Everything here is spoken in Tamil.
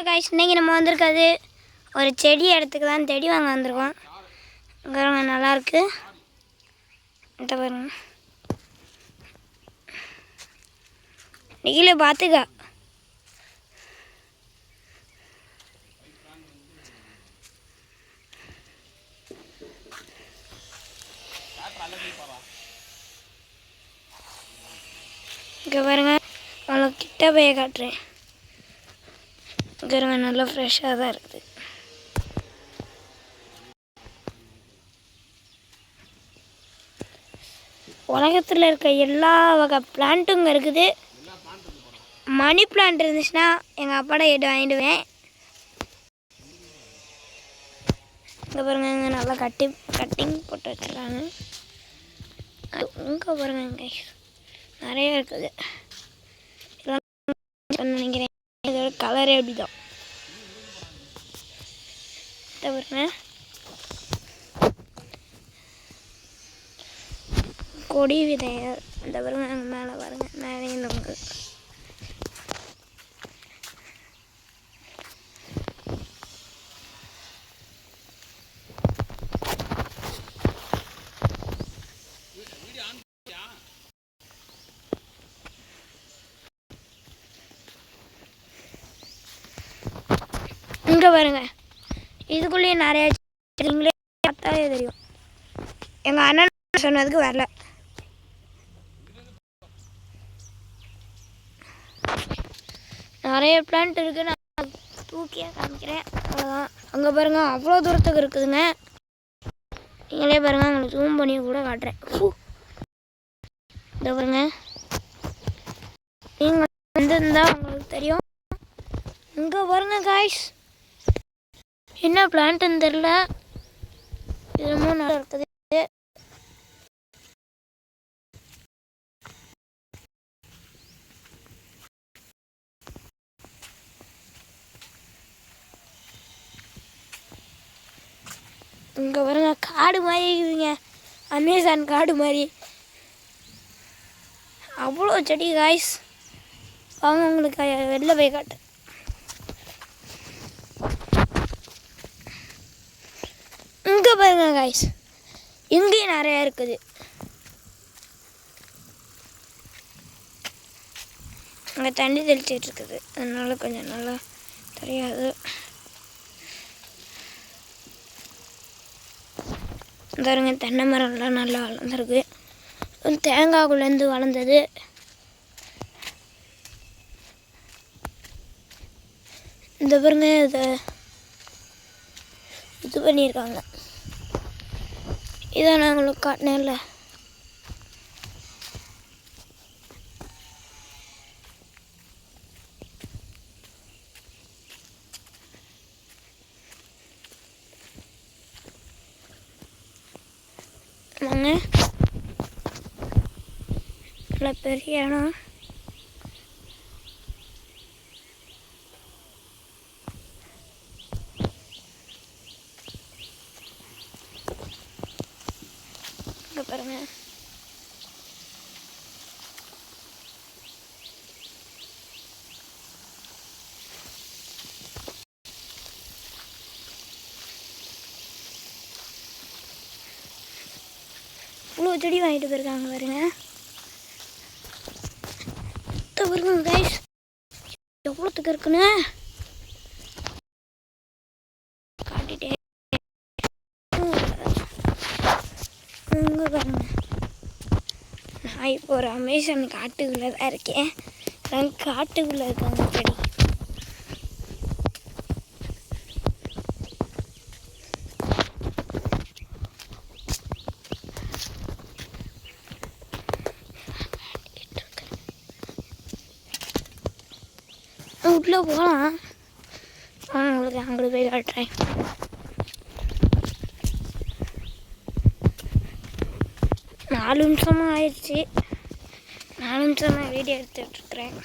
காய்ஸ் இன்றைக்கி நம்ம வந்திருக்காது ஒரு செடி எடுத்துக்கலாம், செடி வாங்க வந்திருக்கோம். இங்கே நல்லாயிருக்கு, இந்த பாருங்க. நீங்களே பார்த்துக்க. இங்கே பாருங்க, உங்களுக்கு கிட்ட போய் காட்டுறேன். இங்கே நல்லா ஃப்ரெஷ்ஷாக தான் இருக்குது. உலகத்தில் இருக்க எல்லா வகை பிளான்ட்டும் இங்கே இருக்குது. மணி பிளான்ட் இருந்துச்சுன்னா எங்கள் அப்பாட்ட கேட்டு வாங்கிடுவேன். இங்கே பாருங்க, இங்கே நல்லா கட்டிங் போட்டு வச்சுருக்காங்க. இங்கே பாருங்க, இங்கே நிறைய இருக்குது. நினைக்கிறேன் இதோட கலரே அப்படிதான். பாருங்க, கொடி விதை. இந்த பாருங்க, மேலே பாருங்க, மேலே இந்த இங்கே பாருங்க, இதுக்குள்ளேயே நிறைய நீங்களே பார்த்தாலே தெரியும். எங்கள் அண்ணன் சொன்னதுக்கு வரல. நிறைய பிளான்ட் இருக்குது, நான் தூக்கியாக காமிக்கிறேன். அவ்வளோதான். அங்கே பாருங்கள், அவ்வளோ தூரத்துக்கு இருக்குதுங்க. நீங்களே பாருங்கள், உங்களுக்கு ஜூம் பண்ணி கூட காட்டுறேன். இந்த பாருங்க, நீங்கள் வந்திருந்தால் உங்களுக்கு தெரியும். இங்கே பாருங்க காய்ஸ், என்ன பிளான்ட்டுன்னு தெரில, இது ரொம்ப நல்லா இருக்குது. இங்கே பாருங்க, காடு மாதிரி இருக்குதுங்க, அமேசான் காடு மாதிரி. அவ்வளோ செடி காய்ஸ். வாங்க உங்களுக்கு வெளில போய் காட்டு. இங்கே பாருங்க காய்ஸ், இங்கேயும் நிறையா இருக்குது. அங்கே தண்ணி தெளிச்சிட்டு இருக்குது, அதனால கொஞ்சம் நல்லா தெரியாது. பாருங்க, தென்னை மரம்லாம் நல்லா வளர்ந்துருக்கு. தேங்காய்க்குள்ளேருந்து வளர்ந்தது. இந்த பாருங்க, இது பண்ணியிருக்காங்க. இதை நான் உங்களுக்கு காட்டினேன்ல. வாங்க, நல்லா பெரிய இடம். இங்கே பாருங்க, இவ்வளோ செடி வாங்கிட்டு போயிருக்காங்க பாருங்க. பாருங்க கைஸ், எவ்வளோத்துக்கு இருக்குன்னு காட்டிட்டே. இங்கே பாருங்க, நான் இப்போ ஒரு அமேசான் காட்டுக்குள்ளே தான் இருக்கேன். நான் காட்டுக்குள்ளே இருக்காங்க செடி. உள்ளே போகலாம், உங்களுக்கு அங்கே போய் காட்டுறேன். நாலு நிமிஷமாக ஆயிடுச்சு. 4 நிமிஷம் நான் வீடியோ எடுத்துகிட்ருக்குறேன்.